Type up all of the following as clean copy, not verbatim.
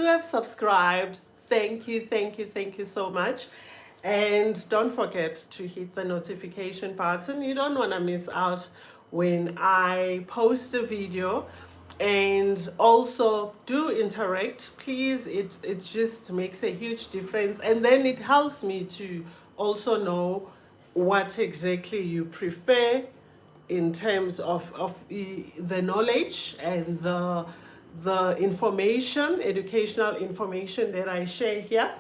who have subscribed, thank you, thank you, thank you so much. And don't forget to hit the notification button. You don't want to miss out when I post a video. And also do interact, please. It just makes a huge difference. And then it helps me to also know what exactly you prefer in terms of the knowledge and the information, educational information that I share here.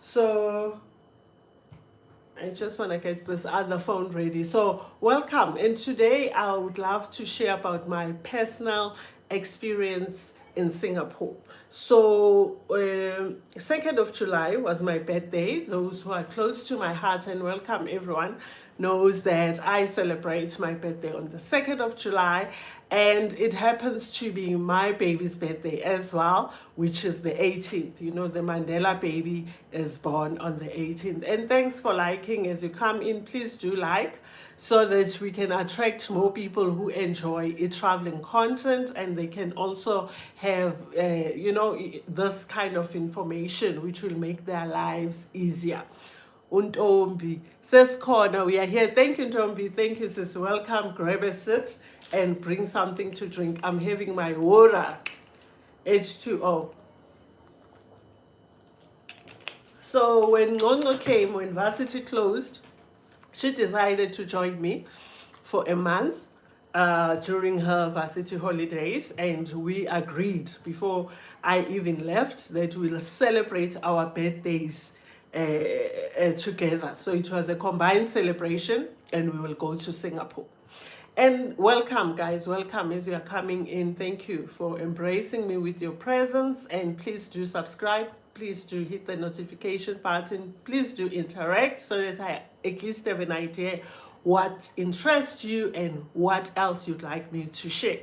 So I just want to get this other phone ready. So welcome. And today I would love to share about my personal experience in Singapore. So 2nd of July was my birthday. Those who are close to my heart, and welcome everyone, knows that I celebrate my birthday on the 2nd of July, and it happens to be my baby's birthday as well, which is the 18th. You know, the Mandela baby is born on the 18th. And thanks for liking. As you come in, please do like, so that we can attract more people who enjoy traveling content, and they can also have you know, this kind of information which will make their lives easier. Untombi sesikhona, we are here. Thank you, Ntombi. Thank you, sis. Welcome. Grab a seat and bring something to drink. I'm having my water, H2O. So when Ngongo came, when varsity closed, she decided to join me for a month during her varsity holidays, and we agreed before I even left that we'll celebrate our birthdays together. So it was a combined celebration, and we will go to Singapore. And welcome, guys. Welcome as you are coming in. Thank you for embracing me with your presence. And please do subscribe. Please do hit the notification button. Please do interact so that I at least have an idea what interests you and what else you'd like me to share.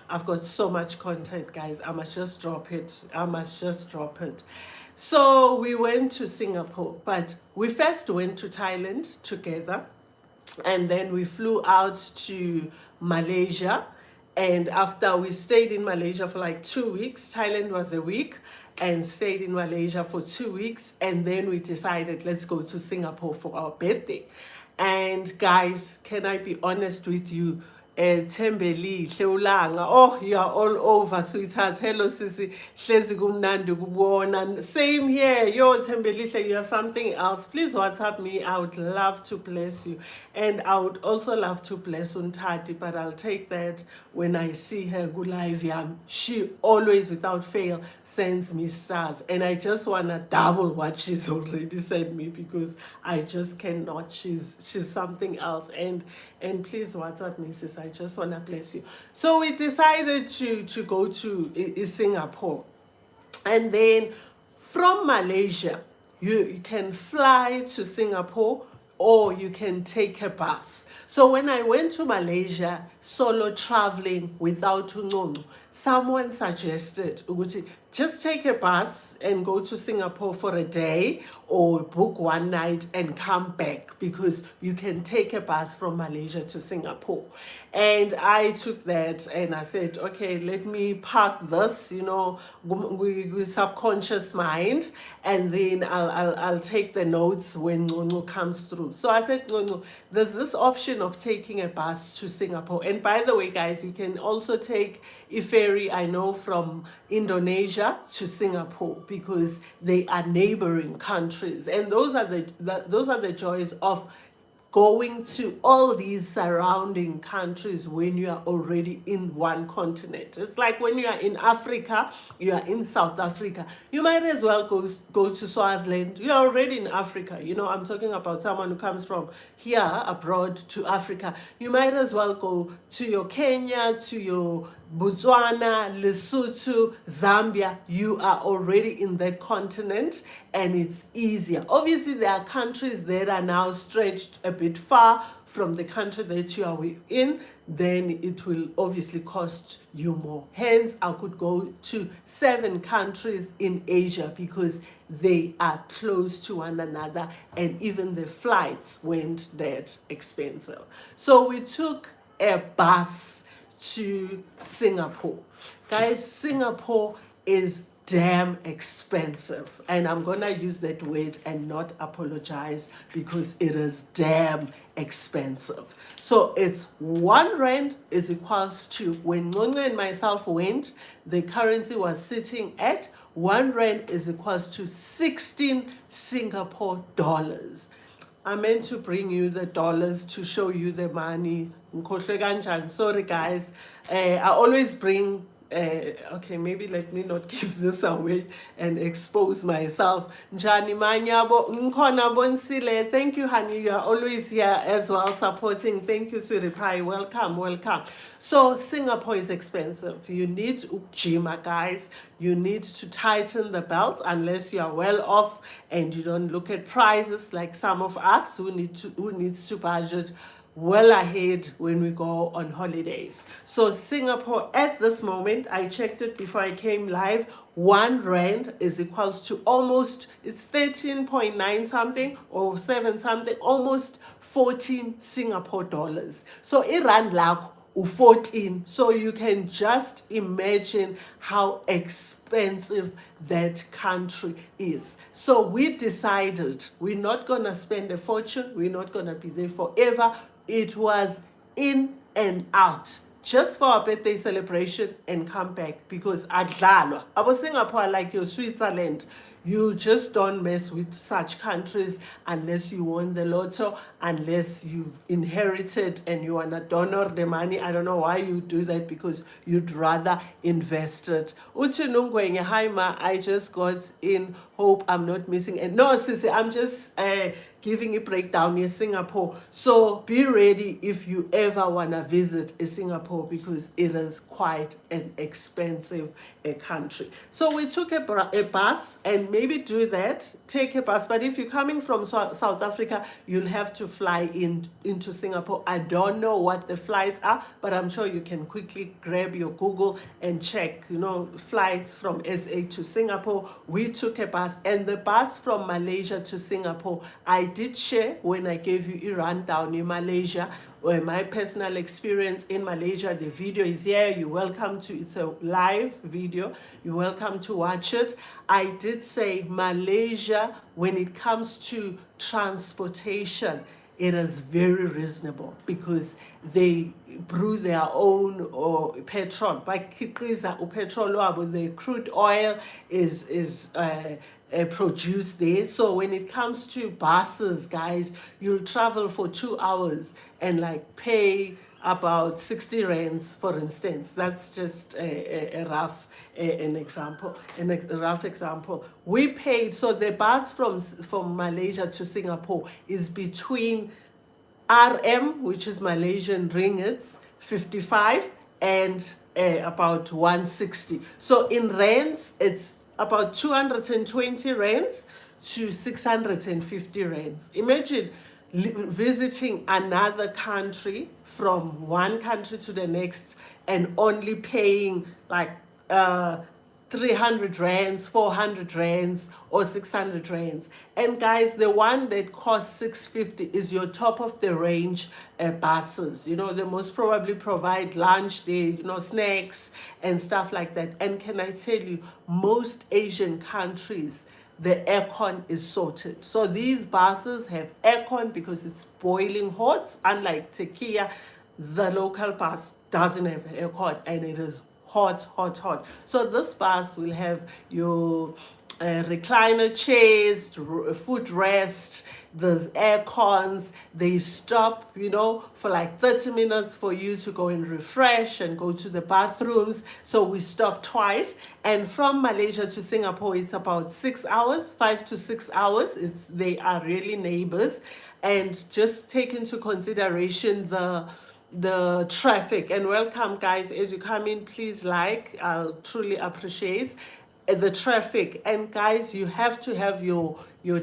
I've got so much content, guys. I must just drop it. So we went to Singapore, but we first went to Thailand together, and then we flew out to Malaysia. And after we stayed in Malaysia for like 2 weeks, Thailand was a week, and stayed in Malaysia for 2 weeks, and then we decided, let's go to Singapore for our birthday. And guys, can I be honest with you? Thembeli Hlewulanga, oh, you are all over, sweetheart. Hello sisi, hlezi kumnandi ukubona. Same here. Yo Thembeli, you are something else. Please WhatsApp me. I would love to bless you, and I would also love to bless Untati, but I'll take that when I see her go live. She always without fail sends me stars, and I just wanna double what she's already sent me, because I just cannot. She's something else. And please WhatsApp me, sis. I just want to bless you. So we decided to go to Singapore. And then from Malaysia, you can fly to Singapore, or you can take a bus. So when I went to Malaysia, solo traveling without Ungongo, someone suggested, just take a bus and go to Singapore for a day, or book one night and come back, because you can take a bus from Malaysia to Singapore. And I took that and I said, okay, let me park this, you know, with subconscious mind, and then I'll take the notes when Ngongo comes through. So I said, Ngongo, there's this option of taking a bus to Singapore. And by the way, guys, you can also take a ferry, I know, from Indonesia to Singapore, because they are neighboring countries. And those are the joys of going to all these surrounding countries when you are already in one continent. It's like when you are in Africa, you are in South Africa, you might as well go to Swaziland. You are already in Africa. You know, I'm talking about someone who comes from here abroad to Africa. You might as well go to your Kenya, to your Botswana, Lesotho, Zambia. You are already in that continent, and it's easier. Obviously, there are countries that are now stretched a bit far from the country that you are in. Then it will obviously cost you more. Hence, I could go to 7 countries in Asia, because they are close to one another, and even the flights weren't that expensive. So we took a bus to Singapore. Guys, Singapore is damn expensive. And I'm gonna use that word and not apologize, because it is damn expensive. So it's 1 rand is equals to, when Ngongo and myself went, the currency was sitting at 1 rand is equals to 16 Singapore dollars. I meant to bring you the dollars to show you the money. Sorry guys. I always bring okay, maybe let me not give this away and expose myself. Njani Manyabo Nkona Bonsile. Thank you, honey. You are always here as well, supporting. Thank you, sweetie pie. Welcome, welcome. So Singapore is expensive. You need ujima, guys. You need to tighten the belt unless you are well off and you don't look at prices like some of us who needs to budget well ahead when we go on holidays. So Singapore at this moment, I checked it before I came live, 1 rand is equals to almost, it's 13.9 something or 7 something, almost 14 Singapore dollars. So rand like 14. So you can just imagine how expensive that country is. So we decided we're not gonna spend a fortune, we're not gonna be there forever. It was in and out, just for our birthday celebration and come back, because adlalwa. Abo Singapore are like your Switzerland. You just don't mess with such countries unless you won the lotto, unless you've inherited and you want to donor the money. I don't know why you do that, because you'd rather invest it. Uchinungwenye, hi ma, I just got in, hope I'm not missing it. No, Sissy, I'm just giving a breakdown in Singapore. So be ready if you ever want to visit Singapore, because it is quite an expensive country. So we took a bus, and maybe do that, take a bus. But if you're coming from South Africa, you'll have to fly into Singapore. I don't know what the flights are, but I'm sure you can quickly grab your Google and check, flights from SA to Singapore. We took a bus, and the bus from Malaysia to Singapore, I did share when I gave you a rundown in Malaysia, or my personal experience in Malaysia. The video is here. You're welcome to, it's a live video. You're welcome to watch it. I did say Malaysia, when it comes to transportation, it is very reasonable, because they brew their own petrol. The crude oil is produced there. So when it comes to buses, guys, you'll travel for 2 hours and pay about 60 rands, for instance. That's just a rough example. A rough example. We paid, so the bus from Malaysia to Singapore is between RM, which is Malaysian ringgits, 55, and about 160. So in rands, it's about 220 rands to 650 rands. Imagine visiting another country, from one country to the next, and only paying 300 rands, 400 rands, or 600 rands. And guys, the one that costs 650 is your top of the range buses. They most probably provide lunch there, snacks and stuff like that. And can I tell you, most Asian countries, the aircon is sorted. So these buses have aircon because it's boiling hot. Unlike Tekia, the local bus doesn't have aircon, and it is hot, hot, hot. So this bus will have your recliner chairs, footrest, there's air cons. They stop, for 30 minutes for you to go and refresh and go to the bathrooms. So we stop twice. And from Malaysia to Singapore, it's about 6 hours, 5 to 6 hours. They are really neighbors. And just take into consideration the traffic. And welcome, guys, as you come in, please I'll truly appreciate the traffic. And guys, you have to have your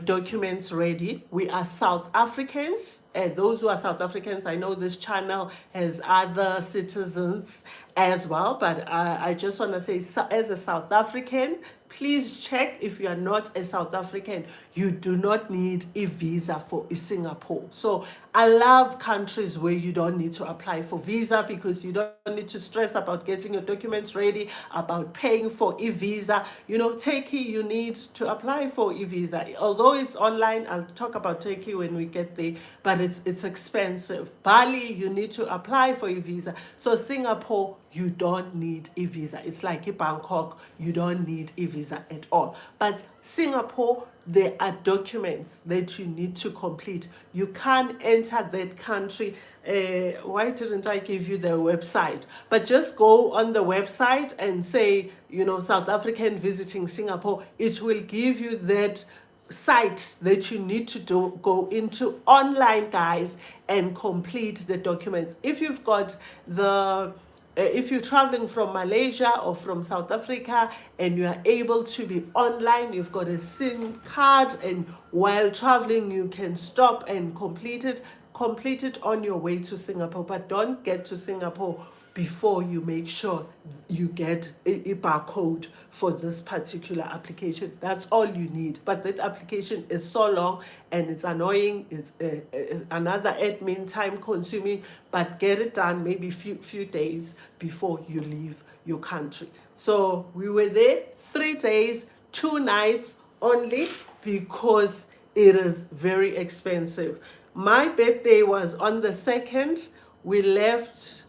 documents ready. We are South Africans, and those who are South Africans, I know this channel has other citizens as well, but I just want to say, as a South African, please check if you are not a South African. You do not need a visa for Singapore. So I love countries where you don't need to apply for visa, because you don't need to stress about getting your documents ready, about paying for e-visa. You know, Turkey, you need to apply for e-visa. Although it's online, I'll talk about Turkey when we get there, but it's expensive. Bali, you need to apply for e-visa. So Singapore, you don't need a visa. It's like in Bangkok, you don't need a visa at all. But Singapore, there are documents that you need to complete. You can't enter that country. Why didn't I give you the website? But just go on the website and say, you know, South African visiting Singapore. It will give you that site that you need to go into online, guys, and complete the documents. If you've got the if you're traveling from Malaysia or from South Africa and you are able to be online, you've got a SIM card, and while traveling you can stop and complete it on your way to Singapore. But don't get to Singapore before you make sure you get a barcode for this particular application. That's all you need. But that application is so long and it's annoying. It's another admin, time consuming, but get it done maybe few days before you leave your country. So we were there 3 days, 2 nights only, because it is very expensive. My birthday was on the 2nd. We left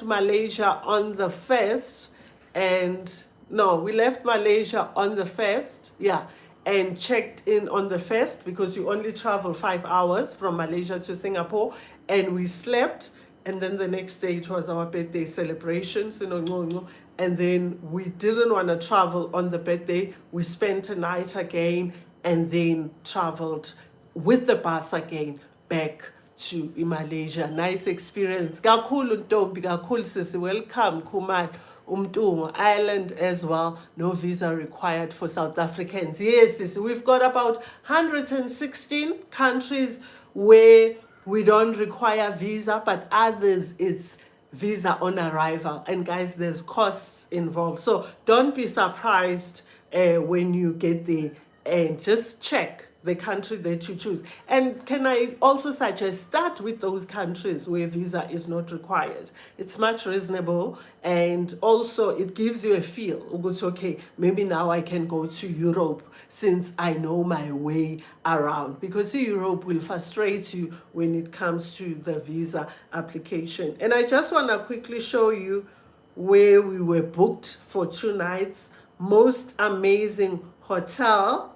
Malaysia on the 1st, and no, we left Malaysia on the 1st, yeah, and checked in on the 1st, because you only travel 5 hours from Malaysia to Singapore, and we slept, and then the next day it was our birthday celebrations, you know, and then we didn't want to travel on the birthday. We spent a night again, and then traveled with the bus again back to Malaysia. Nice experience. Kakhulu Ntombi, kakhulu sisi. Welcome Kuman Umtungo Island as well. No visa required for South Africans. Yes, sisi. We've got about 116 countries where we don't require visa, but others it's visa on arrival. And guys, there's costs involved. So don't be surprised when you get there, and just check the country that you choose. And can I also suggest, start with those countries where visa is not required. It's much reasonable, and also it gives you a feel. Okay, maybe now I can go to Europe since I know my way around, because Europe will frustrate you when it comes to the visa application. And I just want to quickly show you where we were booked for 2 nights. Most amazing hotel.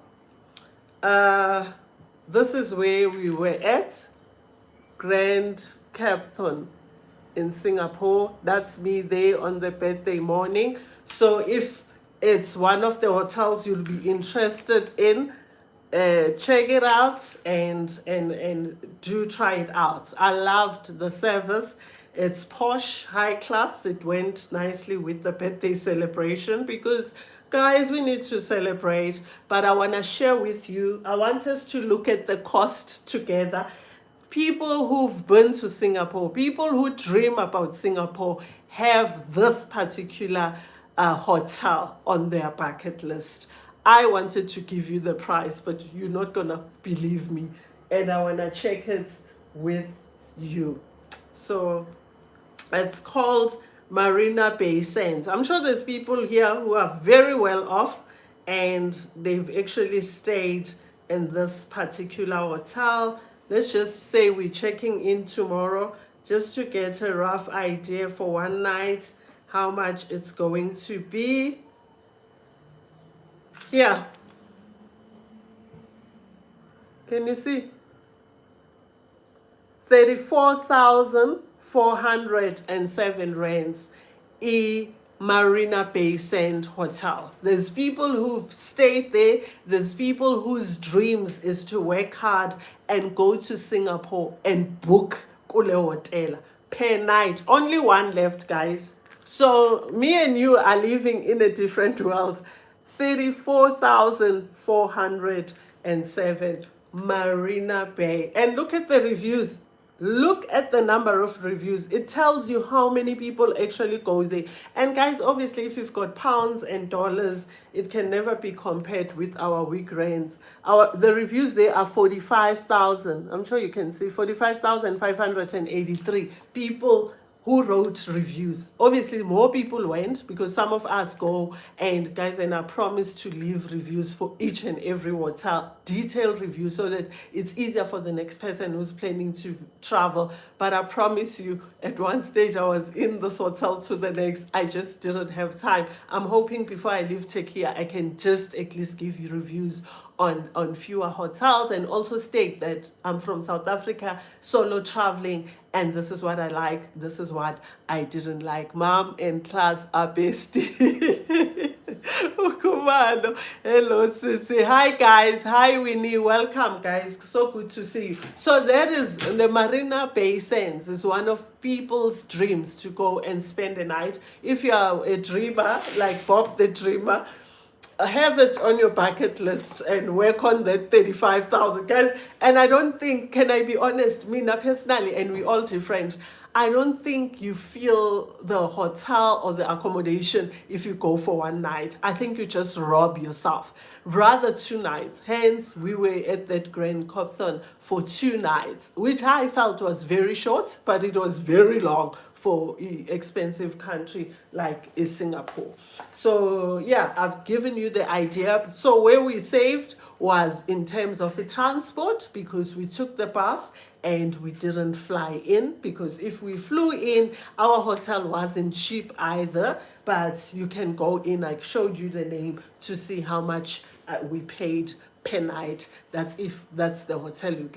This is where we were at, Grand Capton in Singapore. That's me there on the birthday morning. So if it's one of the hotels you'll be interested in, check it out and do try it out. I loved the service. It's posh, high class. It went nicely with the birthday celebration, because guys, we need to celebrate, but I want to share with you, I want us to look at the cost together. People who've been to Singapore, people who dream about Singapore, have this particular hotel on their bucket list. I wanted to give you the price, but you're not going to believe me, and I want to check it with you. So it's called Marina Bay Sands. I'm sure there's people here who are very well off and they've actually stayed in this particular hotel. Let's just say we're checking in tomorrow, just to get a rough idea for 1 night how much it's going to be. Here, can you see? 34,407 rands. Marina Bay Sands Hotel. There's people who've stayed there. There's people whose dreams is to work hard and go to Singapore and book kule hotel per night. Only 1 left, guys. So me and you are living in a different world. 34,407 Marina Bay. And look at the reviews. Look at the number of reviews. It tells you how many people actually go there. And guys, obviously, if you've got pounds and dollars, it can never be compared with our week rents. The reviews there are 45,000. I'm sure you can see 45,583 people who wrote reviews. Obviously, more people went because some of us go, and guys, and I promise to leave reviews for each and every hotel, detailed reviews, so that it's easier for the next person who's planning to travel. But I promise you, at one stage I was in this hotel to the next. I just didn't have time. I'm hoping before I leave Turkey, I can just at least give you reviews on fewer hotels, and also state that I'm from South Africa, solo traveling, and this is what I like, this is what I didn't like. Mom and class are bestie. Ukumalo. Hello, Sissy. Hi, guys. Hi, Winnie. Welcome, guys. So good to see you. So that is the Marina Bay Sands. Is one of people's dreams to go and spend a night. If you are a dreamer, like Bob the Dreamer, have it on your bucket list and work on that 35,000, guys. And I don't think, can I be honest, me personally, and we all different, I don't think you feel the hotel or the accommodation if you go for one night. I think you just rob yourself. Rather 2 nights. Hence, we were at that Grand Copthon for 2 nights, which I felt was very short, but it was very long for an expensive country like Singapore. So yeah, I've given you the idea. So where we saved was in terms of the transport, because we took the bus and we didn't fly in, because if we flew in, our hotel wasn't cheap either. But you can go in, I showed you the name, to see how much we paid per night. That's if that's the hotel you'd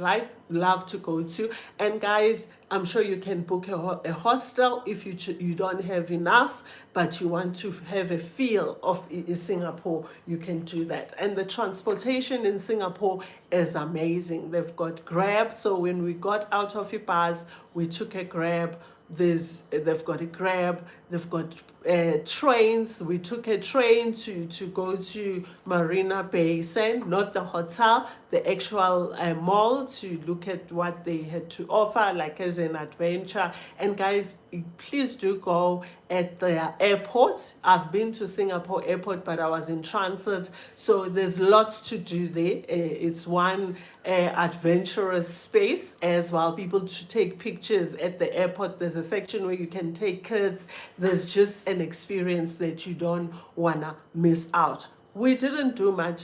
love to go to. And guys, I'm sure you can book a hostel if you don't have enough, but you want to have a feel of Singapore, you can do that. And the transportation in Singapore is amazing. They've got Grab. So when we got out of the bus, we took a Grab. They've got a Grab, they've got trains. We took a train to go to Marina Bay Sands, not the hotel, the actual mall, to look at what they had to offer, like as an adventure. And guys, please do go at the airport. I've been to Singapore airport, but I was in transit, so there's lots to do there. It's one adventurous space as well. People to take pictures at the airport. There's a section where you can take kids. There's just an experience that you don't wanna miss out. We didn't do much,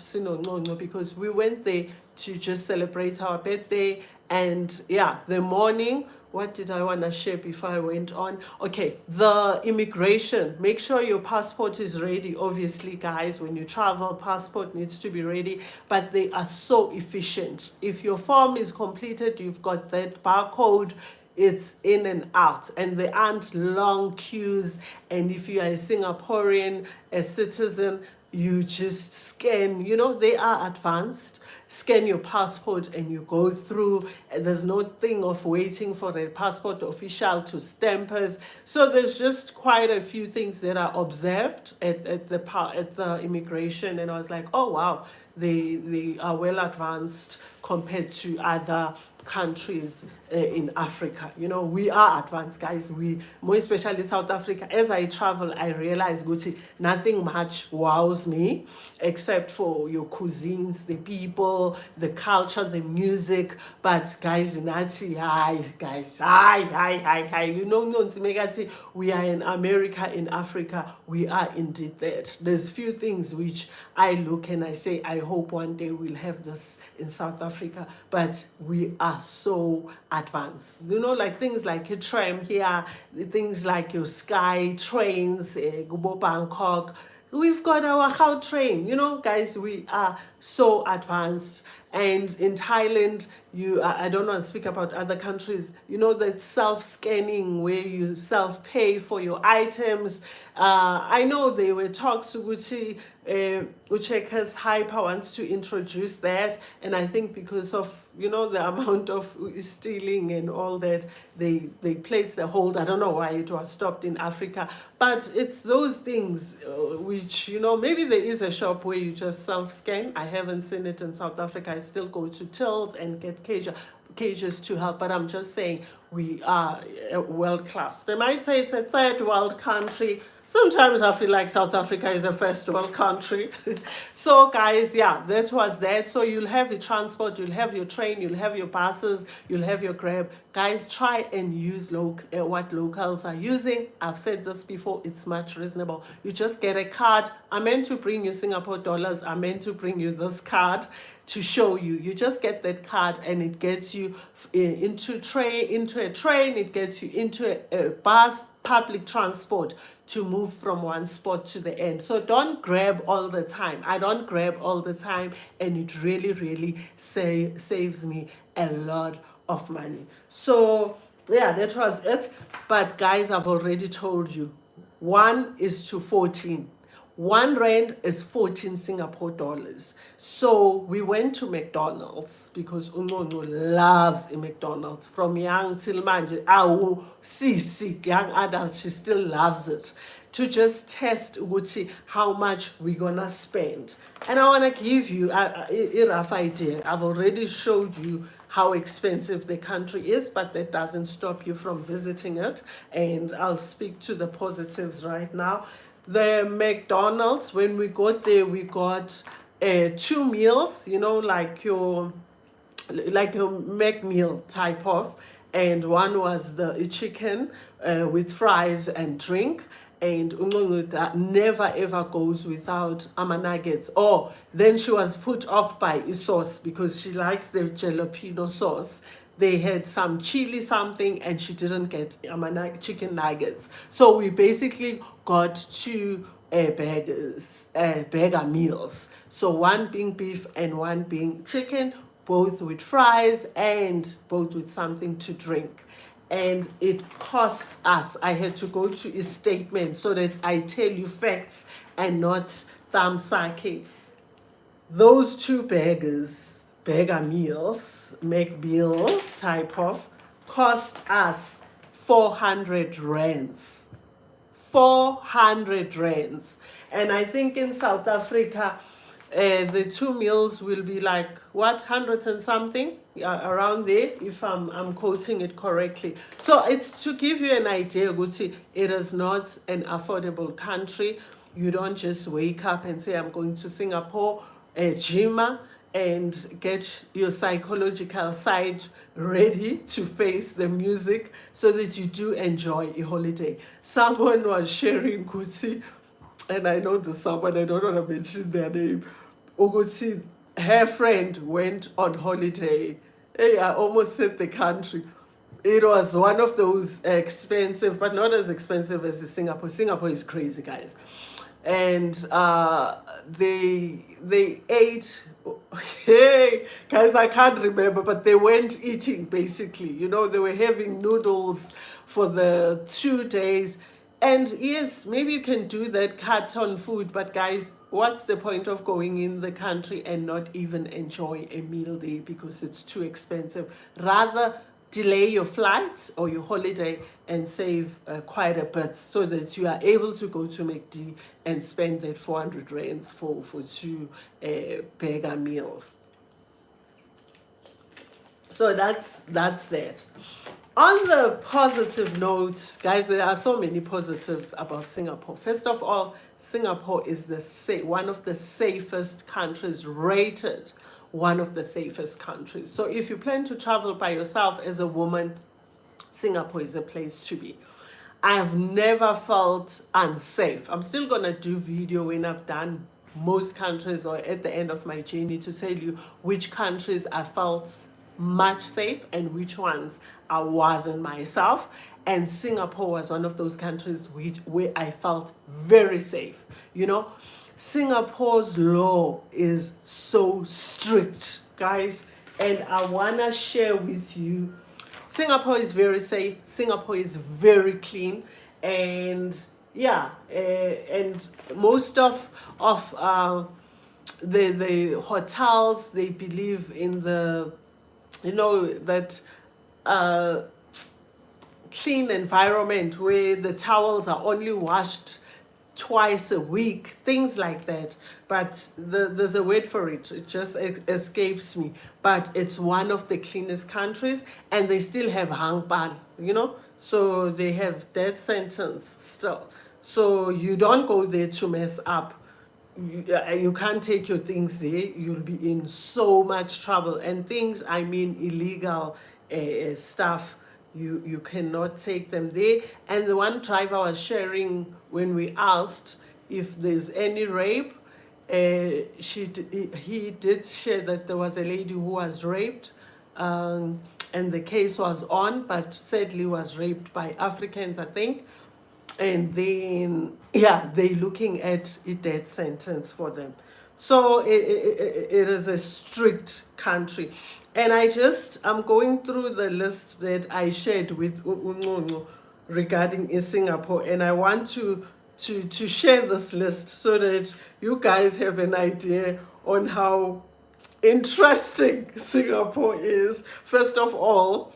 because we went there to just celebrate our birthday. And yeah, the morning, what did I want to share before I went on? Okay, the immigration. Make sure your passport is ready. Obviously, guys, when you travel, passport needs to be ready. But they are so efficient. If your form is completed, you've got that barcode, it's in and out, and there aren't long queues. And if you are a Singaporean, a citizen, you just scan, they are advanced. Scan your passport and you go through. There's no thing of waiting for a passport official to stamp us. So there's just quite a few things that are observed at the immigration. And I was like, oh wow, they are well advanced compared to other countries in Africa. We are advanced, guys. We, more especially South Africa. As I travel, I realize, Gucci, nothing much wows me except for your cuisines, the people, the culture, the music. But guys, Nati, hi, guys, hi. We are in America, in Africa. We are indeed that. There's few things which I look and I say, I hope one day we'll have this in South Africa. But we are so advanced, like things like a tram here, things like your sky trains, go Bangkok. We've got our how train, guys, we are so advanced. And in Thailand, I don't want to speak about other countries, that self-scanning where you self-pay for your items. I know there were talks, Uchekas Hyper wants to introduce that. And I think because of, the amount of stealing and all that, they placed the hold. I don't know why it was stopped in Africa. But it's those things which, maybe there is a shop where you just self-scan. I haven't seen it in South Africa. I still go to tills and get cages to help, but I'm just saying we are world class. They might say it's a third world country. Sometimes I feel like South Africa is a first world country. So guys, yeah, that was that. So you'll have your transport, you'll have your train, you'll have your buses, you'll have your Grab. Guys, try and use what locals are using. I've said this before, it's much reasonable. You just get a card. I meant to bring you Singapore dollars. I meant to bring you this card to show you. You just get that card and it gets you into a train, it gets you into a bus, public transport to move from one spot to the end. So don't grab all the time. I don't grab all the time, and it really, really saves me a lot of money. So yeah, that was it. But guys, I've already told you, 1 is to 14. 1 rand is 14 Singapore dollars. So we went to McDonald's because Ungono loves a McDonald's. From young till manje, CC, young adult, she still loves it. To just test how much we're gonna spend. And I wanna give you a rough idea. I've already showed you how expensive the country is, but that doesn't stop you from visiting it. And I'll speak to the positives right now. The McDonald's, when we got there, we got 2 meals, like your Mac meal type of, and one was the chicken with fries and drink. And that never ever goes without nuggets. Oh, then she was put off by sauce because she likes the jalapeno sauce. They had some chili something and she didn't get chicken nuggets. So we basically got 2 burger meals. So 1 being beef and 1 being chicken, both with fries and both with something to drink. And it cost us, I had to go to a statement so that I tell you facts and not thumb sucking. Those 2 burger meals, McMeal type of, cost us 400 rands. 400 rands. And I think in South Africa, the 2 meals will be like, what, 100 and something? Around there, if I'm quoting it correctly. So it's to give you an idea, Guti, it is not an affordable country. You don't just wake up and say, I'm going to Singapore, Jima, and get your psychological side ready to face the music so that you do enjoy a holiday. Someone was sharing, Guti, and I know the someone, I don't want to mention their name, Uguti, her friend went on holiday. Hey, I almost said the country. It was one of those expensive, but not as expensive as Singapore. Singapore is crazy, guys. And they ate, hey, guys, I can't remember, but they went eating basically. They were having noodles for the 2 days. And yes, maybe you can do that, cut on food, but guys, what's the point of going in the country and not even enjoy a meal there because it's too expensive? Rather, delay your flights or your holiday and save quite a bit so that you are able to go to McD and spend that 400 rands for 2 burger meals. So that's that. On the positive note, guys, there are so many positives about Singapore. First of all, Singapore is one of the safest countries, rated one of the safest countries. So if you plan to travel by yourself as a woman, Singapore is a place to be. I have never felt unsafe. I'm still going to do video when I've done most countries or at the end of my journey to tell you which countries I felt much safe and which ones I wasn't myself. And Singapore was one of those countries where I felt very safe. Singapore's law is so strict, guys, and I want to share with you, Singapore is very safe, Singapore is very clean, and yeah, and most of the hotels, they believe in the that clean environment where the towels are only washed twice a week, things like that. But there's a word for it. It just escapes me. But it's one of the cleanest countries, and they still have hangpan, you know. So they have death sentence still. So you don't go there to mess up. You can't take your things there. You'll be in so much trouble. And things, I mean, illegal stuff. You cannot take them there. And the one driver was sharing when we asked if there's any rape. He did share that there was a lady who was raped, and the case was on, but sadly was raped by Africans, I think. And then, yeah, they're looking at a death sentence for them. So it is a strict country. And I'm going through the list that I shared with Ungongo regarding in Singapore, and I want to share this list so that you guys have an idea on how interesting Singapore is. First of all,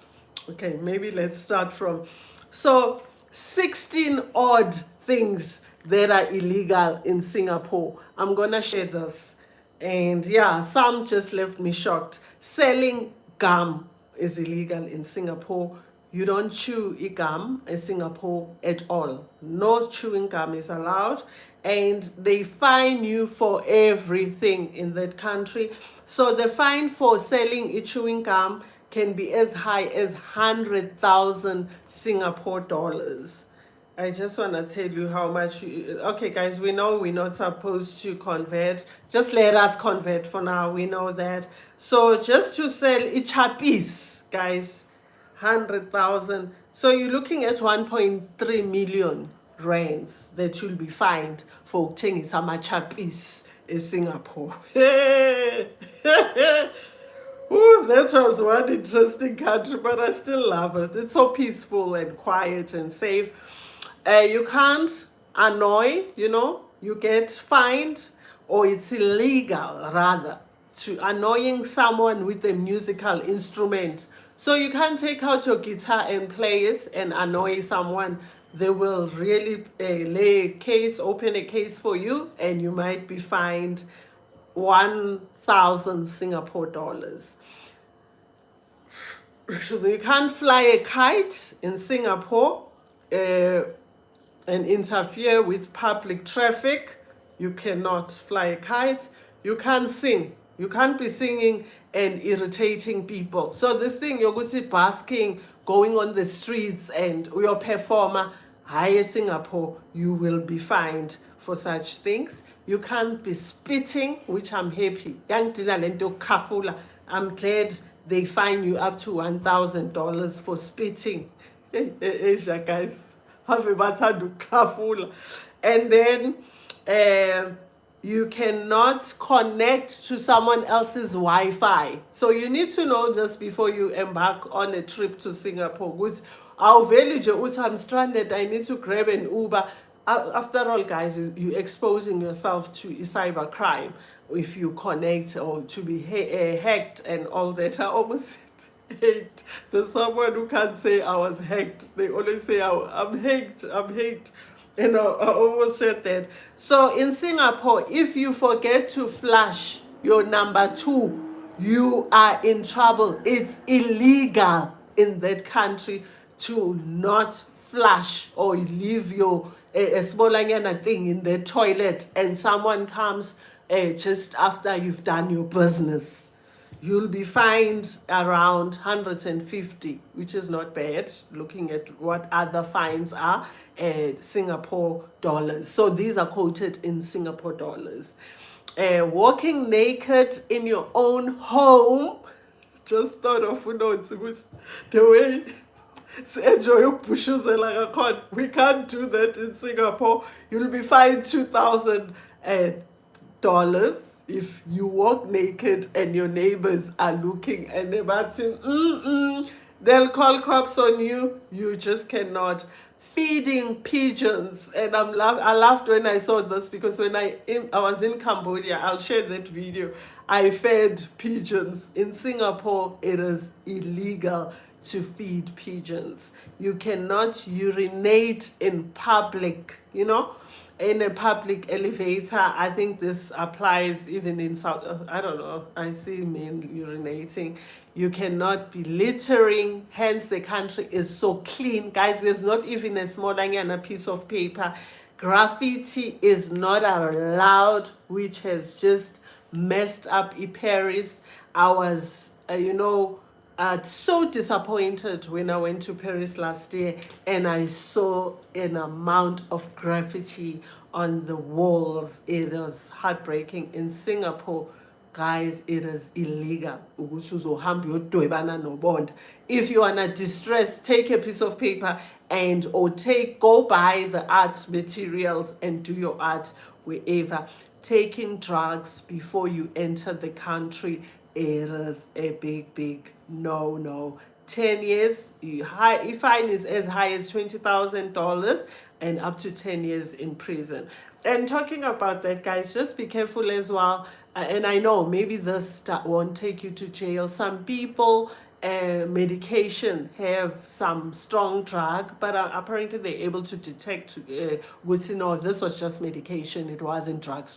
okay, maybe let's start from, so 16 odd things that are illegal in Singapore. I'm gonna share this. And yeah, some just left me shocked. Selling gum is illegal in Singapore. You don't chew gum in Singapore at all. No chewing gum is allowed. And they fine you for everything in that country. So the fine for selling chewing gum can be as high as 100,000 Singapore dollars. I just want to tell you how much okay, guys, we know we're not supposed to convert. Just let us convert for now. We know that. So just to sell a chappies, guys, 100,000. So you're looking at 1.3 million rands that you'll be fined for taking some chappies in Singapore. Ooh, that was one interesting country, but I still love it. It's so peaceful and quiet and safe. You can't annoy, you get fined, or it's illegal rather to annoying someone with a musical instrument. So you can't take out your guitar and play it and annoy someone. They will really open a case for you, and you might be fined 1,000 Singapore dollars. So you can't fly a kite in Singapore and interfere with public traffic. You cannot fly a kite. You can't sing. You can't be singing and irritating people. So this thing, you're going to be basking, going on the streets, and your performer, high Singapore, you will be fined for such things. You can't be spitting, which I'm happy. I'm glad they fine you up to $1,000 for spitting. Asia, guys. Have a batadu kafula. And then you cannot connect to someone else's Wi-Fi. So you need to know this before you embark on a trip to Singapore. I'm stranded, I need to grab an Uber. After all, guys, you're exposing yourself to cyber crime if you connect, or to be hacked and all that. I almost said hacked. There's someone who can't say I was hacked. They always say I'm hacked, I'm hacked. And I almost said that. So in Singapore, if you forget to flush your number 2, you are in trouble. It's illegal in that country to not flush or leave your a small thing in the toilet, and someone comes just after you've done your business. You'll be fined around 150, which is not bad, looking at what other fines are, Singapore dollars. So these are quoted in Singapore dollars. Walking naked in your own home. Just thought of the way enjoy your pushes. We can't do that in Singapore. You'll be fined $2,000 if you walk naked and your neighbors are looking and they're saying, they'll call cops on you. You just cannot. Feeding pigeons, and I laughed when I saw this, because when I was in Cambodia, I'll share that video. I fed pigeons. In Singapore, it is illegal to feed pigeons. You cannot urinate in public, in a public elevator. I think this applies even in South, I don't know, I see men urinating. You cannot be littering, hence the country is so clean. Guys, there's not even a small piece of paper. Graffiti is not allowed, which has just messed up Paris. I was, so disappointed when I went to Paris last year and I saw an amount of graffiti on the walls. It was heartbreaking. In Singapore, guys, it is illegal. If you are not distressed, take a piece of paper and go buy the art materials and do your art wherever. Taking drugs before you enter the country, it is a big no. 10 years, fine is as high as $20,000 and up to 10 years in prison. And talking about that, guys, just be careful as well. And I know maybe this won't take you to jail. Some people, medication have some strong drug, but apparently they're able to detect this was just medication, it wasn't drugs.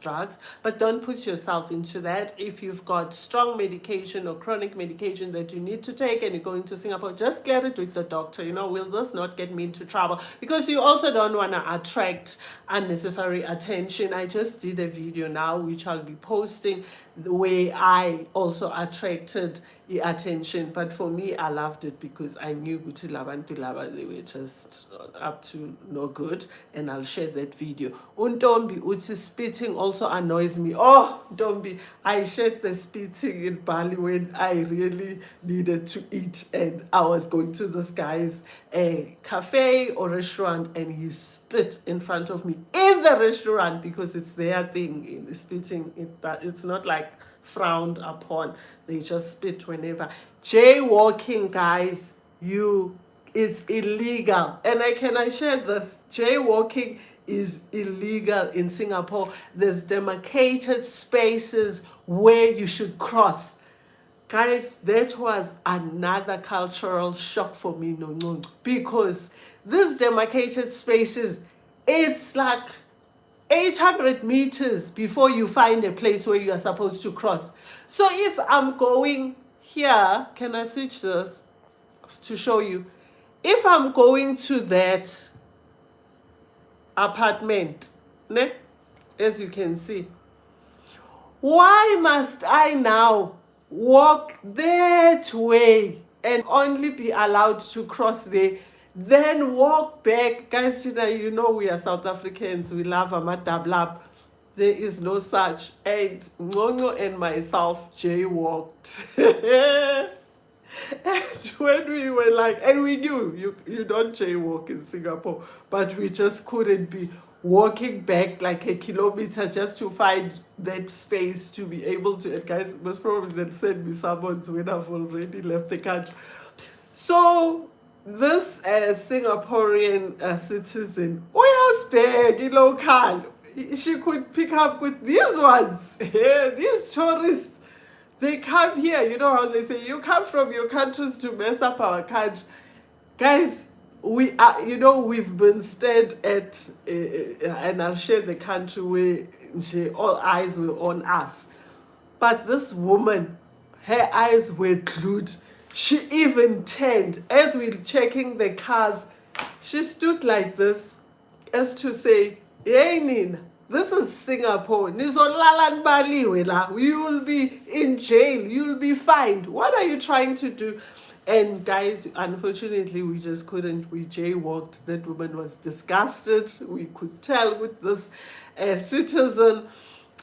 But don't put yourself into that. If you've got strong medication or chronic medication that you need to take and you're going to Singapore, just get it with the doctor. Will this not get me into trouble? Because you also don't want to attract unnecessary attention. I just did a video now which I'll be posting where I also attracted the attention, but for me I loved it because I knew Guti Labantu Laba, they were just up to no good, and I'll share that video. Untombi Uti spitting also annoys me. Oh, Ntombi, I shared the spitting in Bali when I really needed to eat and I was going to this guy's cafe or restaurant and he spit in front of me in the restaurant because it's their thing in spitting, but it's not like frowned upon. They just spit whenever. Jaywalking, guys, it's illegal. And I share this. Jaywalking is illegal in Singapore. There's demarcated spaces where you should cross. Guys, that was another cultural shock for me, because these demarcated spaces, it's like 800 meters before you find a place where you are supposed to cross. So if I'm going here, can I switch this to show you? If I'm going to that apartment, as you can see, why must I now walk that way and only be allowed to cross there, then walk back? Guys, we are South Africans, we love amadablab. There is no such. And Ngongo and myself jaywalked. And when we were like, and we knew you don't jaywalk in Singapore, but we just couldn't be walking back like a kilometer just to find that space to be able to. And guys, most probably they'll send me summons when I've already left the country. So this Singaporean citizen, Oyasbeg, local, she could pick up with these ones. These tourists, they come here. You know how they say, you come from your countries to mess up our country. Guys, we are, we've been stayed at, and I'll share the country where all eyes were on us. But this woman, her eyes were glued. She even turned. As we were checking the cars, she stood like this, as to say, hey, Nina, this is Singapore. You will be in jail. You'll be fined. What are you trying to do? And guys, unfortunately, we just couldn't. We jaywalked. That woman was disgusted. We could tell with this citizen.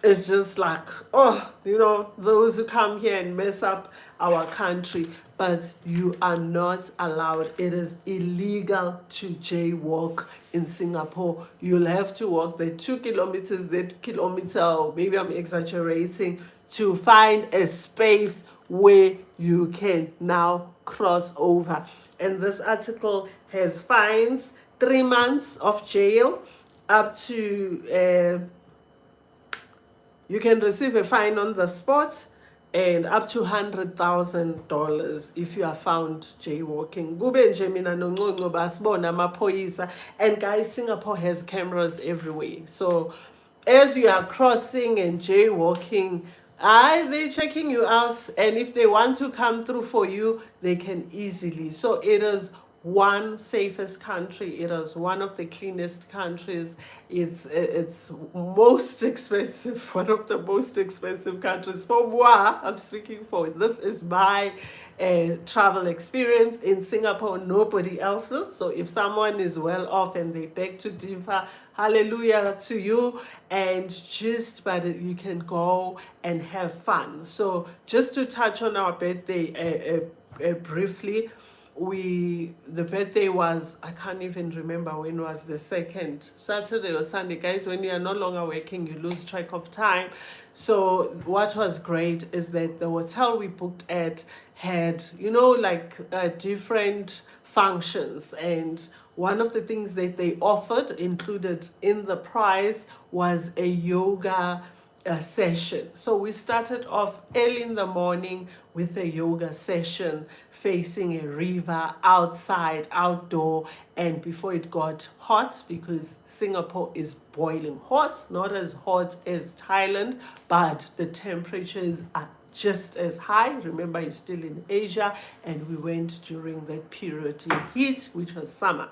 It's just like, those who come here and mess up our country. But you are not allowed. It is illegal to jaywalk in Singapore. You'll have to walk the 2 kilometers, that kilometer, or maybe I'm exaggerating, to find a space where you can now cross over. And this article has fines, 3 months of jail, up to, you can receive a fine on the spot, and up to $100,000 if you are found jaywalking. Kube nje mina noNcuncu basibona amaphoyisa, and guys, Singapore has cameras everywhere. So as you are crossing and jaywalking, they're checking you out, and if they want to come through for you, they can easily. So it is one safest country. It is one of the cleanest countries. It's most expensive, one of the most expensive countries. For moi, I'm speaking for, this is my travel experience in Singapore, nobody else's. So if someone is well off and they beg to differ, hallelujah to you. And just, but you can go and have fun. So just to touch on our birthday briefly, the birthday was, I can't even remember when was the second, Saturday or Sunday. Guys, when you are no longer working, you lose track of time. So what was great is that the hotel we booked at had, like different functions, and one of the things that they offered included in the price was a yoga session. So we started off early in the morning with a yoga session facing a river, outside, outdoor, and before it got hot, because Singapore is boiling hot, not as hot as Thailand, but the temperatures are just as high. Remember, it's still in Asia, and we went during that period in heat, which was summer.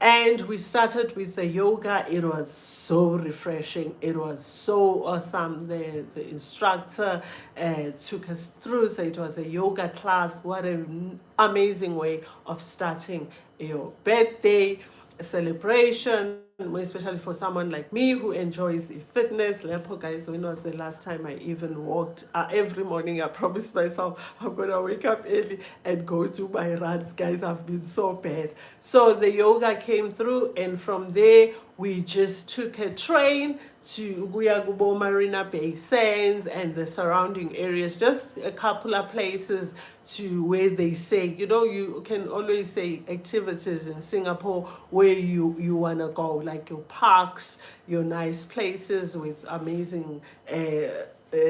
And we started with the yoga. It was so refreshing. It was so awesome. The instructor took us through. So it was a yoga class. What an amazing way of starting your birthday celebration, especially for someone like me who enjoys the fitness. Lepo, guys, when was the last time I even walked? Every morning I promised myself I'm gonna wake up early and go to my runs. Guys, I've been so bad. So the yoga came through, and from there we just took a train to Guyagubo, Marina Bay Sands, and the surrounding areas, just a couple of places to where they say, you can always say activities in Singapore where you want to go, like your parks, your nice places with amazing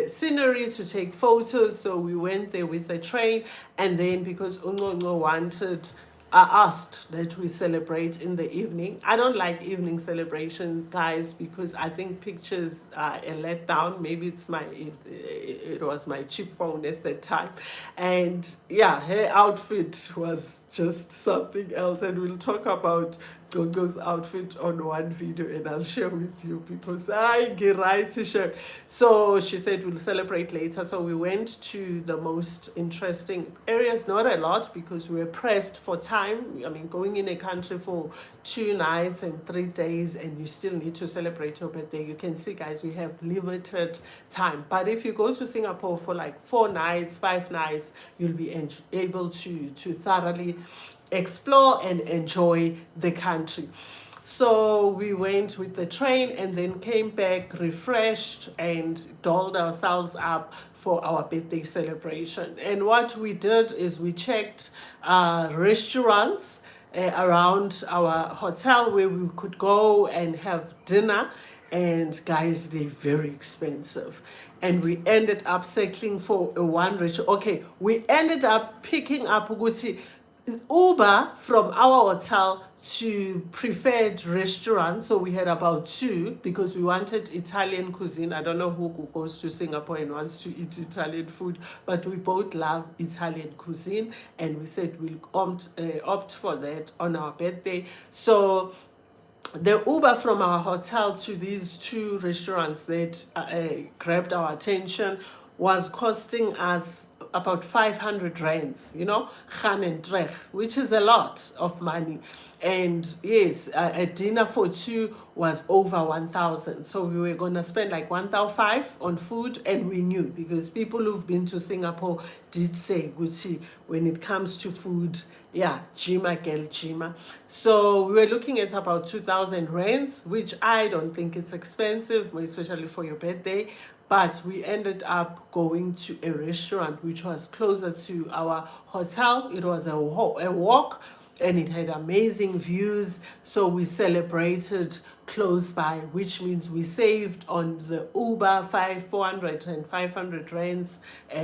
scenery to take photos. So we went there with a train, and then because Ungongo wanted, asked that we celebrate in the evening. I don't like evening celebration, guys, because I think pictures are a letdown. Maybe it was my cheap phone at that time, and yeah, her outfit was just something else, and we'll talk about Gogo's outfit on one video, and I'll share with you because I get right to share. So she said we'll celebrate later. So we went to the most interesting areas, not a lot because we were pressed for time. I mean, going in a country for 2 nights and 3 days, and you still need to celebrate your birthday. You can see, guys, we have limited time. But if you go to Singapore for like 4 nights, 5 nights, you'll be able to thoroughly explore and enjoy the country. So we went with the train and then came back refreshed and dolled ourselves up for our birthday celebration. And what we did is we checked restaurants around our hotel where we could go and have dinner. And guys, they're very expensive. And we ended up settling for a one restaurant. Okay, we ended up picking up Uber from our hotel to preferred restaurants. So we had about 2 because we wanted Italian cuisine. I don't know who goes to Singapore and wants to eat Italian food, but we both love Italian cuisine, and we said we'll opt for that on our birthday. So the Uber from our hotel to these 2 restaurants that grabbed our attention was costing us about 500 rands, Khan and Drech, which is a lot of money. And yes, a dinner for 2 was over 1,000. So we were going to spend like 1,500 on food, and we knew because people who've been to Singapore did say, Gucci, when it comes to food, yeah, Jima girl Jima. So we were looking at about 2,000 rands, which I don't think it's expensive, especially for your birthday. But we ended up going to a restaurant which was closer to our hotel. It was a walk and it had amazing views. So we celebrated close by, which means we saved on the Uber 400 and 500 rands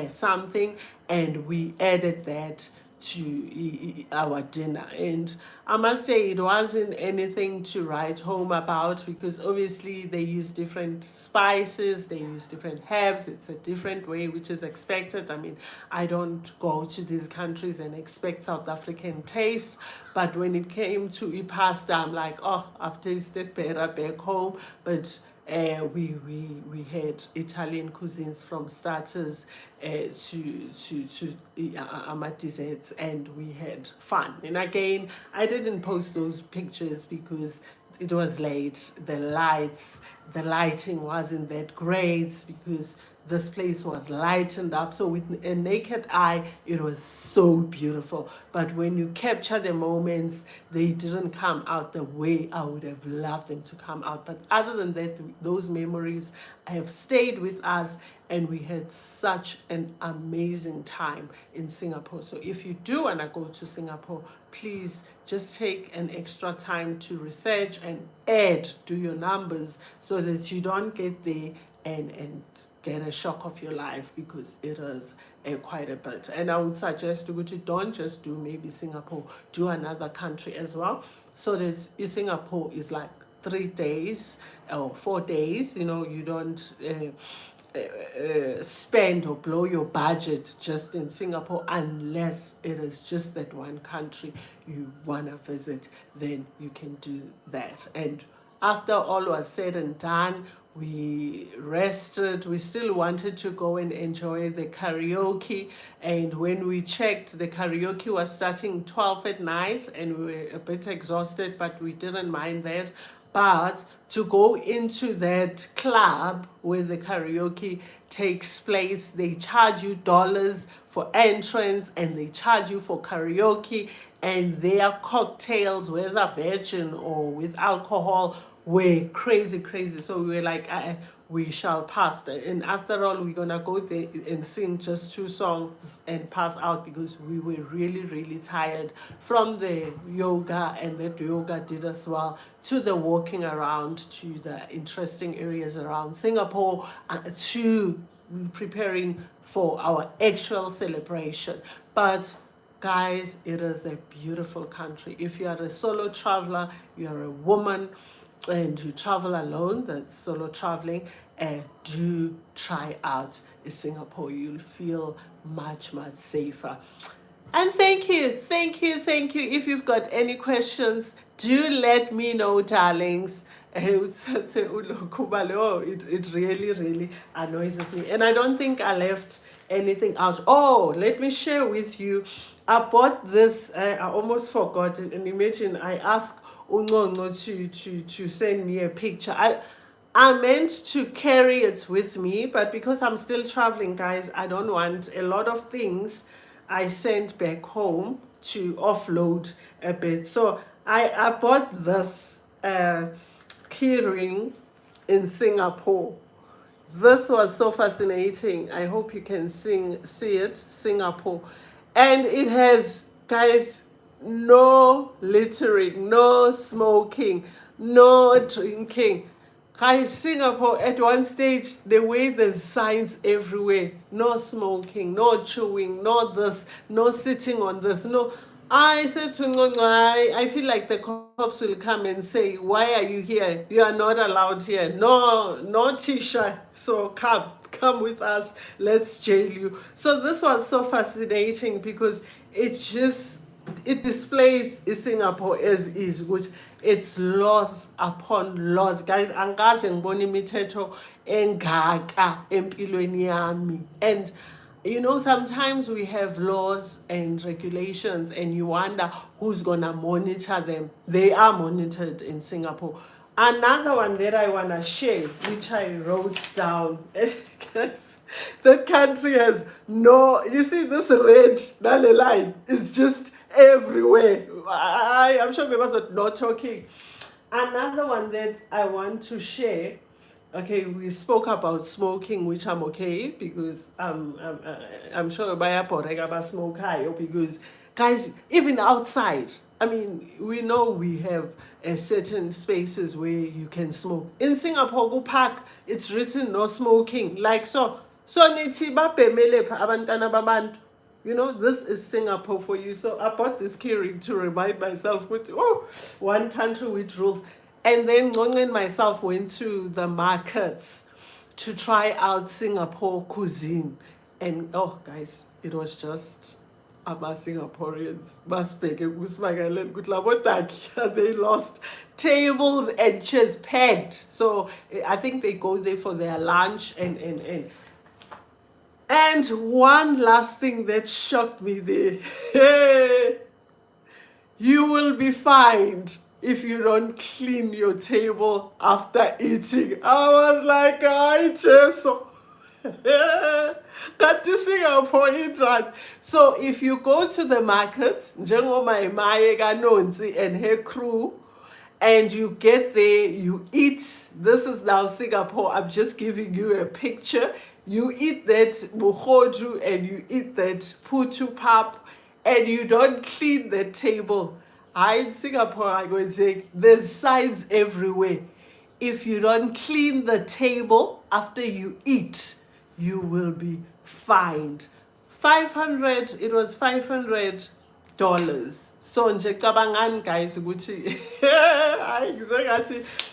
something, and we added that to our dinner. And I must say, it wasn't anything to write home about, because obviously they use different spices, they use different herbs, it's a different way, which is expected. I mean, I don't go to these countries and expect South African taste, but when it came to pasta, I'm like, oh, I've tasted better back home. But we had Italian cuisines from starters to desserts, and we had fun. And again, I didn't post those pictures because it was late. The lighting wasn't that great, because this place was lightened up. So with a naked eye, it was so beautiful. But when you capture the moments, they didn't come out the way I would have loved them to come out. But other than that, those memories have stayed with us, and we had such an amazing time in Singapore. So if you do want to go to Singapore, please just take an extra time to research and do your numbers, so that you don't get there and get a shock of your life, because it is quite a bit. And I would suggest to go to, don't just do maybe Singapore, do another country as well. So there's Singapore is like 3 days or 4 days. You know, you don't spend or blow your budget just in Singapore, unless it is just that one country you want to visit. Then you can do that. And after all was said and done, we rested. We still wanted to go and enjoy the karaoke, and when we checked, the karaoke was starting 12 at night, and we were a bit exhausted, but we didn't mind that. But to go into that club where the karaoke takes place, they charge you dollars for entrance, and they charge you for karaoke, and their cocktails, whether virgin or with alcohol, were crazy. So we were like, we shall pass. And after all, we're gonna go there and sing just 2 songs and pass out, because we were really tired from the yoga, and that yoga did as well to the walking around to the interesting areas around Singapore, to preparing for our actual celebration. But guys, it is a beautiful country. If you are a solo traveler, you're a woman, and you travel alone, that's solo traveling, do try out Singapore. You'll feel much safer. And thank you. If you've got any questions, do let me know, darlings. It really annoys me. And I don't think I left anything out. Oh, let me share with you. I bought this, I almost forgot it. And imagine I asked Ungongo to send me a picture. I meant to carry it with me, but because I'm still traveling, guys, I don't want a lot of things I sent back home to offload a bit. So I bought this key ring in Singapore. This was so fascinating. I hope you can see it, Singapore. And it has, guys, no littering, no smoking, no drinking. Guys, Singapore, at one stage, the way there's signs everywhere, no smoking, no chewing, no this, no sitting on this, no. I said to Ngongo, I feel like the cops will come and say, why are you here? You are not allowed here. No Tisha. So come with us. Let's jail you. So this was so fascinating, because it displays Singapore as is, which it's laws upon laws. Guys, angaze ngibona imithetho engaka empilweni yami. And you know, sometimes we have laws and regulations, and you wonder who's gonna monitor them. They are monitored in Singapore. Another one that I wanna share, which I wrote down, that country has no, you see this red line is just everywhere. I'm sure we was not talking. Another one that I want to share. Okay, we spoke about smoking, which I'm okay, because I'm sure by about smoke, because guys, even outside, I mean, we know we have certain spaces where you can smoke. In Singapore, go park, it's written no smoking. Like so. So nithi babhemele pha abantwana babantu. You know, this is Singapore for you. So I bought this keyring to remind myself, with oh, one country with rules. And then Ngong and myself went to the markets to try out Singapore cuisine. And oh, guys, it was just ama-Singaporeans basibheke kusimangalele ukuthi labo dakhi they lost tables and chairs packed. So I think they go there for their lunch and one last thing that shocked me there. You will be fined if you don't clean your table after eating. I was like, I just got this Singapore injani. So if you go to the market, njengoba imaye kaNonsi and her crew, and you get there, you eat. This is now Singapore. I'm just giving you a picture. You eat that muhoju and you eat that putu pap, and you don't clean the table. In Singapore, I go and say there's signs everywhere. If you don't clean the table after you eat, you will be fined. 500, it was $500. So nje cabangani guys ukuthi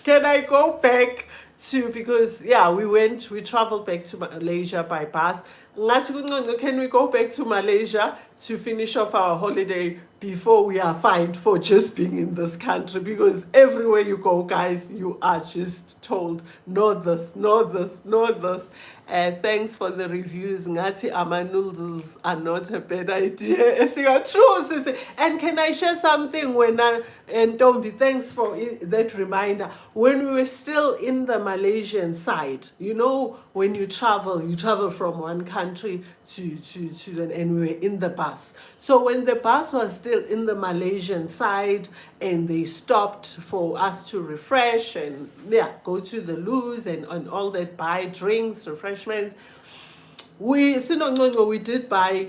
can I go back to, because yeah, we traveled back to Malaysia by bus. Can we go back to Malaysia to finish off our holiday before we are fined for just being in this country? Because everywhere you go, guys, you are just told, know this, know this, know this. Thanks for the reviews. Ngati ama noodles are not a bad idea. True. And can I share something and Tombi, thanks for that reminder. When we were still in the Malaysian side, you know, when you travel from one country to and we were in the bus. So when the bus was still in the Malaysian side and they stopped for us to refresh and go to the loos and all that, buy drinks, refreshments, we did buy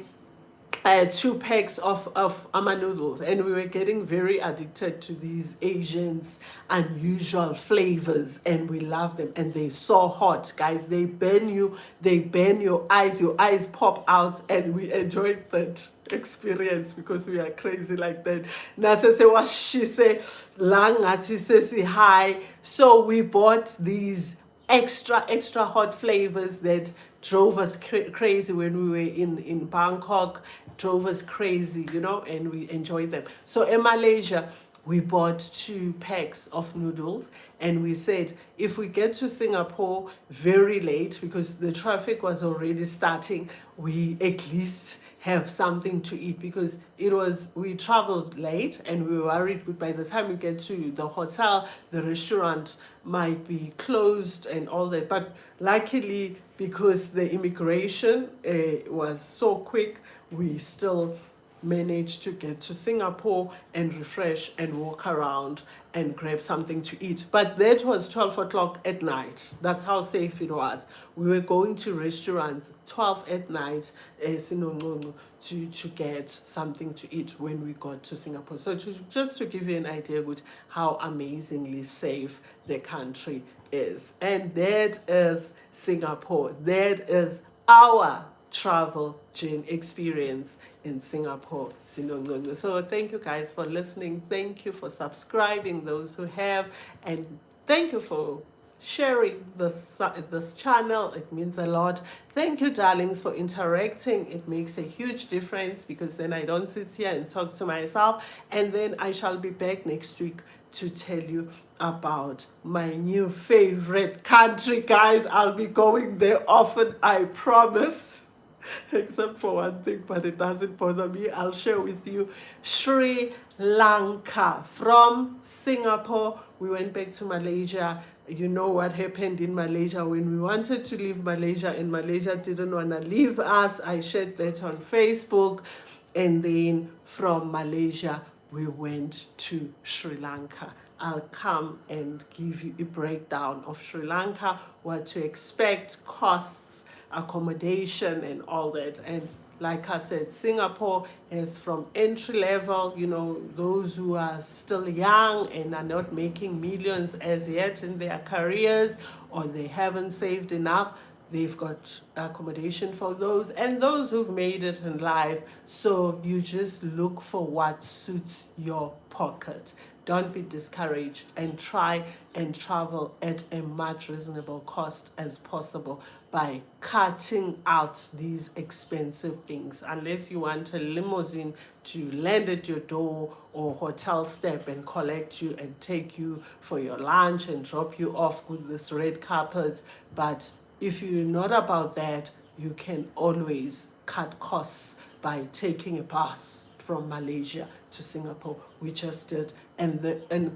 2 packs of ama noodles, and we were getting very addicted to these Asians unusual flavors, and we love them, and they're so hot, guys. They burn you, they burn your eyes pop out, and we enjoyed that experience because we are crazy like that. Nasese what she say langati sesi high. So we bought these extra hot flavors that drove us crazy when we were in Bangkok, drove us crazy, you know, and we enjoyed them. So in Malaysia, we bought 2 packs of noodles, and we said if we get to Singapore very late because the traffic was already starting, we at least have something to eat, because we traveled late and we were worried by the time we get to the hotel, the restaurant might be closed and all that. But luckily, because the immigration was so quick, we still managed to get to Singapore and refresh and walk around and grab something to eat. But that was 12 o'clock at night. That's how safe it was. We were going to restaurants 12 at night to get something to eat when we got to Singapore. So just to give you an idea of how amazingly safe the country is. And that is Singapore. That is our travel experience in Singapore. So thank you guys for listening. Thank you for subscribing, those who have, and thank you for sharing this channel. It means a lot. Thank you, darlings, for interacting. It makes a huge difference, because then I don't sit here and talk to myself. And then I shall be back next week to tell you about my new favorite country, guys. I'll be going there often, I promise. Except for one thing, but it doesn't bother me. I'll share with you Sri Lanka. From Singapore, we went back to Malaysia. You know what happened in Malaysia when we wanted to leave Malaysia, and Malaysia didn't want to leave us. I shared that on Facebook. And then from Malaysia, we went to Sri Lanka. I'll come and give you a breakdown of Sri Lanka, what to expect, costs, accommodation, and all that. And Like I said, Singapore is from entry level, those who are still young and are not making millions as yet in their careers, or they haven't saved enough. They've got accommodation for those, and those who've made it in life. So you just look for what suits your pocket. Don't be discouraged, and try and travel at a much reasonable cost as possible by cutting out these expensive things. Unless you want a limousine to land at your door, or hotel step and collect you and take you for your lunch and drop you off with this red carpet. But if you're not about that, you can always cut costs by taking a bus from Malaysia to Singapore. We just did, and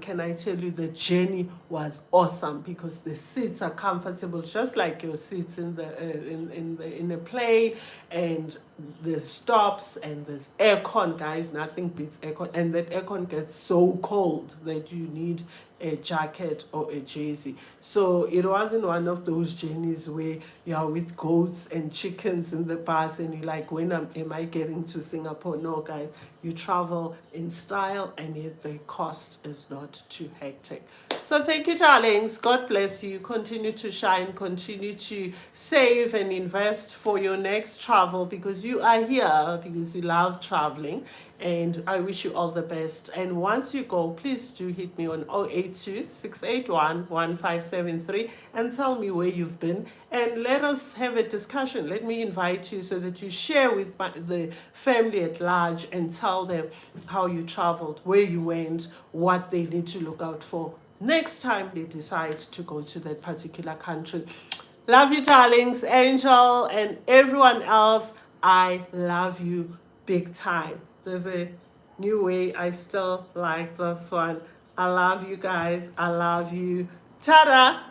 can I tell you, the journey was awesome because the seats are comfortable, just like your seats in the in a plane, and there's stops and there's aircon, guys. Nothing beats aircon, and that aircon gets so cold that you need a jacket or a jersey. So it wasn't one of those journeys where you are with goats and chickens in the bus and you're like, when am I getting to Singapore? No, guys, you travel in style, and yet the cost is not too hectic. So thank you, darlings. God bless you. Continue to shine, continue to save and invest for your next travel, because you are here because you love traveling, and I wish you all the best. And once you go, please do hit me on 082-681-1573 and tell me where you've been, and let us have a discussion. Let me invite you so that you share with the family at large and tell them how you traveled, where you went, what they need to look out for next time they decide to go to that particular country. Love you, darlings. Angel and everyone else, I love you big time. There's a new way. I still like this one. I love you guys. I love you. Ta-da!